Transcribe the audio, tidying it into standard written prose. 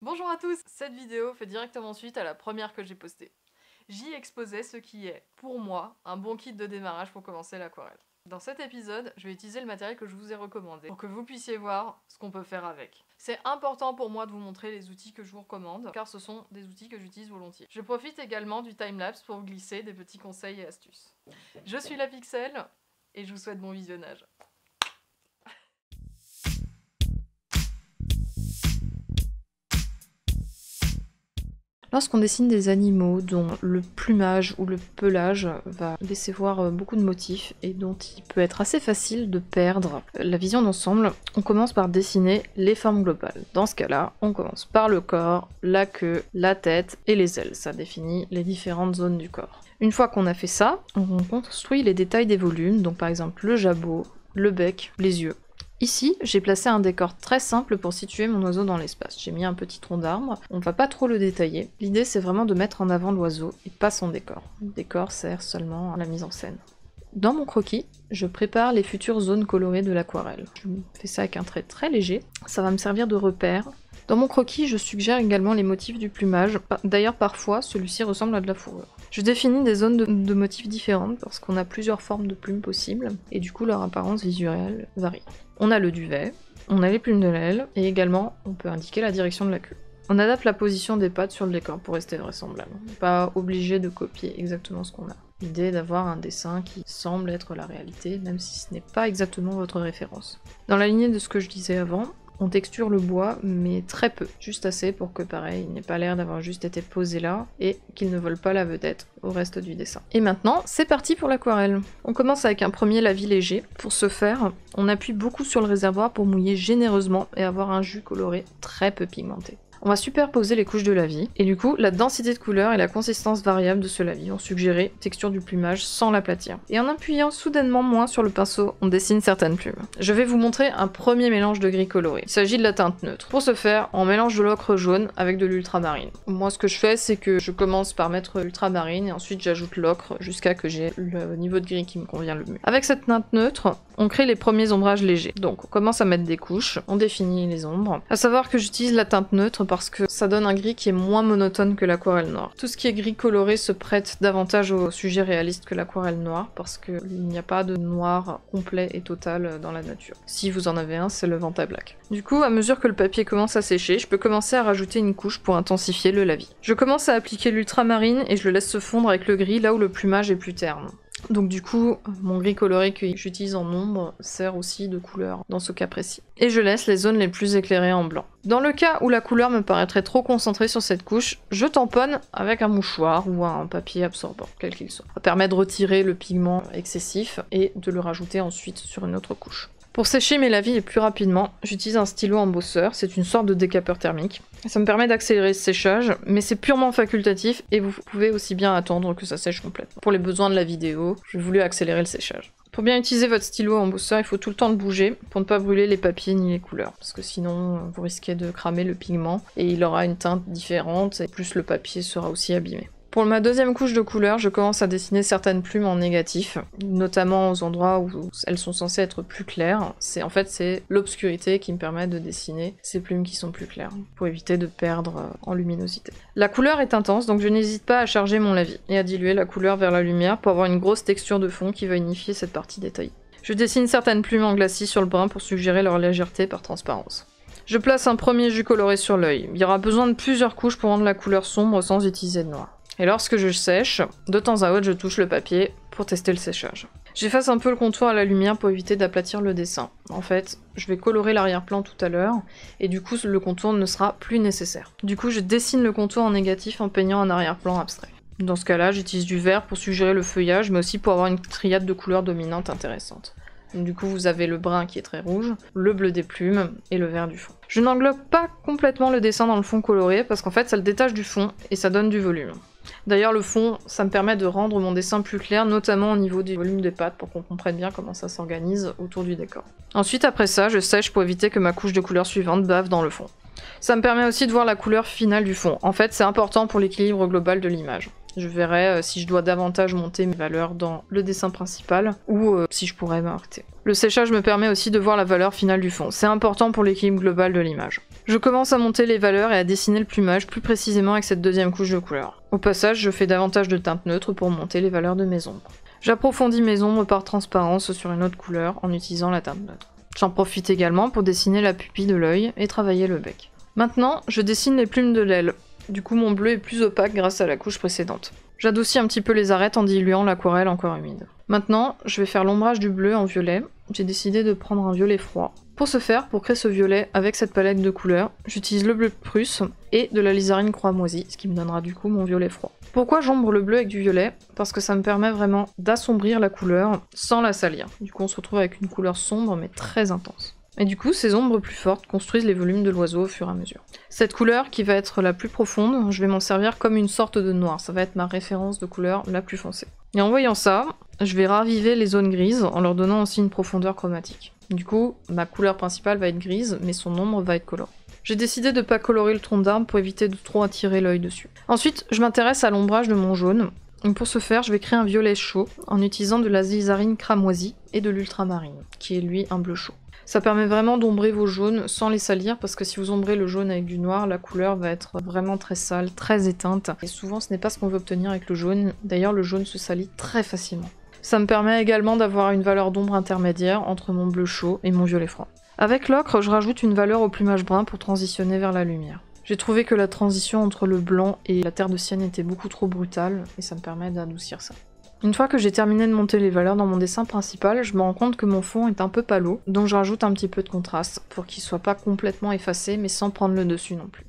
Bonjour à tous. Cette vidéo fait directement suite à la première que j'ai postée. J'y exposais ce qui est, pour moi, un bon kit de démarrage pour commencer l'aquarelle. Dans cet épisode, je vais utiliser le matériel que je vous ai recommandé pour que vous puissiez voir ce qu'on peut faire avec. C'est important pour moi de vous montrer les outils que je vous recommande, car ce sont des outils que j'utilise volontiers. Je profite également du timelapse pour vous glisser des petits conseils et astuces. Je suis la Pixel, et je vous souhaite bon visionnage. Lorsqu'on dessine des animaux dont le plumage ou le pelage va laisser voir beaucoup de motifs et dont il peut être assez facile de perdre la vision d'ensemble, on commence par dessiner les formes globales. Dans ce cas-là, on commence par le corps, la queue, la tête et les ailes. Ça définit les différentes zones du corps. Une fois qu'on a fait ça, on construit les détails des volumes, donc par exemple le jabot, le bec, les yeux. Ici, j'ai placé un décor très simple pour situer mon oiseau dans l'espace. J'ai mis un petit tronc d'arbre, on ne va pas trop le détailler. L'idée c'est vraiment de mettre en avant l'oiseau et pas son décor. Le décor sert seulement à la mise en scène. Dans mon croquis, je prépare les futures zones colorées de l'aquarelle. Je fais ça avec un trait très léger, ça va me servir de repère. Dans mon croquis, je suggère également les motifs du plumage. D'ailleurs, parfois, celui-ci ressemble à de la fourrure. Je définis des zones de motifs différentes parce qu'on a plusieurs formes de plumes possibles, et du coup leur apparence visuelle varie. On a le duvet, on a les plumes de l'aile, et également on peut indiquer la direction de la queue. On adapte la position des pattes sur le décor pour rester vraisemblable. On n'est pas obligé de copier exactement ce qu'on a. L'idée est d'avoir un dessin qui semble être la réalité, même si ce n'est pas exactement votre référence. Dans la lignée de ce que je disais avant, on texture le bois, mais très peu, juste assez pour que pareil, il n'ait pas l'air d'avoir juste été posé là, et qu'il ne vole pas la vedette au reste du dessin. Et maintenant, c'est parti pour l'aquarelle. On commence avec un premier lavis léger. Pour ce faire, on appuie beaucoup sur le réservoir pour mouiller généreusement et avoir un jus coloré très peu pigmenté. On va superposer les couches de lavis, et du coup, la densité de couleur et la consistance variable de ce lavis ont suggéré texture du plumage sans l'aplatir. Et en appuyant soudainement moins sur le pinceau, on dessine certaines plumes. Je vais vous montrer un premier mélange de gris coloré. Il s'agit de la teinte neutre. Pour ce faire, on mélange de l'ocre jaune avec de l'ultramarine. Moi, ce que je fais, c'est que je commence par mettre l'ultramarine, et ensuite j'ajoute l'ocre jusqu'à que j'ai le niveau de gris qui me convient le mieux. Avec cette teinte neutre, on crée les premiers ombrages légers. Donc on commence à mettre des couches, on définit les ombres. À savoir que j'utilise la teinte neutre parce que ça donne un gris qui est moins monotone que l'aquarelle noire. Tout ce qui est gris coloré se prête davantage au sujet réaliste que l'aquarelle noire parce qu'il n'y a pas de noir complet et total dans la nature. Si vous en avez un, c'est le Vanta Black. Du coup, à mesure que le papier commence à sécher, je peux commencer à rajouter une couche pour intensifier le lavis. Je commence à appliquer l'ultramarine et je le laisse se fondre avec le gris là où le plumage est plus terne. Donc du coup, mon gris coloré que j'utilise en ombre sert aussi de couleur dans ce cas précis. Et je laisse les zones les plus éclairées en blanc. Dans le cas où la couleur me paraîtrait trop concentrée sur cette couche, je tamponne avec un mouchoir ou un papier absorbant, quel qu'il soit. Ça permet de retirer le pigment excessif et de le rajouter ensuite sur une autre couche. Pour sécher mes lavis et plus rapidement, j'utilise un stylo embosseur, c'est une sorte de décapeur thermique. Ça me permet d'accélérer ce séchage, mais c'est purement facultatif et vous pouvez aussi bien attendre que ça sèche complètement. Pour les besoins de la vidéo, j'ai voulu accélérer le séchage. Pour bien utiliser votre stylo embosseur, il faut tout le temps le bouger pour ne pas brûler les papiers ni les couleurs, parce que sinon vous risquez de cramer le pigment et il aura une teinte différente et plus le papier sera aussi abîmé. Pour ma deuxième couche de couleur, je commence à dessiner certaines plumes en négatif, notamment aux endroits où elles sont censées être plus claires. C'est l'obscurité qui me permet de dessiner ces plumes qui sont plus claires, pour éviter de perdre en luminosité. La couleur est intense, donc je n'hésite pas à charger mon lavis et à diluer la couleur vers la lumière pour avoir une grosse texture de fond qui va unifier cette partie détaillée. Je dessine certaines plumes en glacis sur le brin pour suggérer leur légèreté par transparence. Je place un premier jus coloré sur l'œil. Il y aura besoin de plusieurs couches pour rendre la couleur sombre sans utiliser de noir. Et lorsque je sèche, de temps à autre je touche le papier pour tester le séchage. J'efface un peu le contour à la lumière pour éviter d'aplatir le dessin. En fait, je vais colorer l'arrière-plan tout à l'heure, et du coup le contour ne sera plus nécessaire. Du coup je dessine le contour en négatif en peignant un arrière-plan abstrait. Dans ce cas-là, j'utilise du vert pour suggérer le feuillage, mais aussi pour avoir une triade de couleurs dominantes intéressantes. Donc, du coup vous avez le brun qui est très rouge, le bleu des plumes et le vert du fond. Je n'englobe pas complètement le dessin dans le fond coloré parce qu'en fait ça le détache du fond et ça donne du volume. D'ailleurs le fond, ça me permet de rendre mon dessin plus clair, notamment au niveau du volume des pattes pour qu'on comprenne bien comment ça s'organise autour du décor. Ensuite après ça, je sèche pour éviter que ma couche de couleur suivante bave dans le fond. Ça me permet aussi de voir la couleur finale du fond. En fait c'est important pour l'équilibre global de l'image. Je verrai si je dois davantage monter mes valeurs dans le dessin principal ou si je pourrais m'arrêter. Le séchage me permet aussi de voir la valeur finale du fond. C'est important pour l'équilibre global de l'image. Je commence à monter les valeurs et à dessiner le plumage plus précisément avec cette deuxième couche de couleur. Au passage, je fais davantage de teintes neutres pour monter les valeurs de mes ombres. J'approfondis mes ombres par transparence sur une autre couleur en utilisant la teinte neutre. J'en profite également pour dessiner la pupille de l'œil et travailler le bec. Maintenant, je dessine les plumes de l'aile. Du coup, mon bleu est plus opaque grâce à la couche précédente. J'adoucis un petit peu les arêtes en diluant l'aquarelle encore humide. Maintenant, je vais faire l'ombrage du bleu en violet. J'ai décidé de prendre un violet froid. Pour ce faire, pour créer ce violet avec cette palette de couleurs, j'utilise le bleu de Prusse et de la lizarine croix moisie, ce qui me donnera du coup mon violet froid. Pourquoi j'ombre le bleu avec du violet? Parce que ça me permet vraiment d'assombrir la couleur sans la salir. Du coup, on se retrouve avec une couleur sombre mais très intense. Et du coup, ces ombres plus fortes construisent les volumes de l'oiseau au fur et à mesure. Cette couleur, qui va être la plus profonde, je vais m'en servir comme une sorte de noir. Ça va être ma référence de couleur la plus foncée. Et en voyant ça, je vais raviver les zones grises en leur donnant aussi une profondeur chromatique. Du coup, ma couleur principale va être grise, mais son ombre va être colorée. J'ai décidé de ne pas colorer le tronc d'arbre pour éviter de trop attirer l'œil dessus. Ensuite, je m'intéresse à l'ombrage de mon jaune. Et pour ce faire, je vais créer un violet chaud en utilisant de la lizarine cramoisie et de l'ultramarine, qui est lui un bleu chaud. Ça permet vraiment d'ombrer vos jaunes sans les salir, parce que si vous ombrez le jaune avec du noir, la couleur va être vraiment très sale, très éteinte. Et souvent, ce n'est pas ce qu'on veut obtenir avec le jaune. D'ailleurs, le jaune se salit très facilement. Ça me permet également d'avoir une valeur d'ombre intermédiaire entre mon bleu chaud et mon violet froid. Avec l'ocre, je rajoute une valeur au plumage brun pour transitionner vers la lumière. J'ai trouvé que la transition entre le blanc et la terre de sienne était beaucoup trop brutale, et ça me permet d'adoucir ça. Une fois que j'ai terminé de monter les valeurs dans mon dessin principal, je me rends compte que mon fond est un peu pâlo, donc je rajoute un petit peu de contraste, pour qu'il soit pas complètement effacé, mais sans prendre le dessus non plus.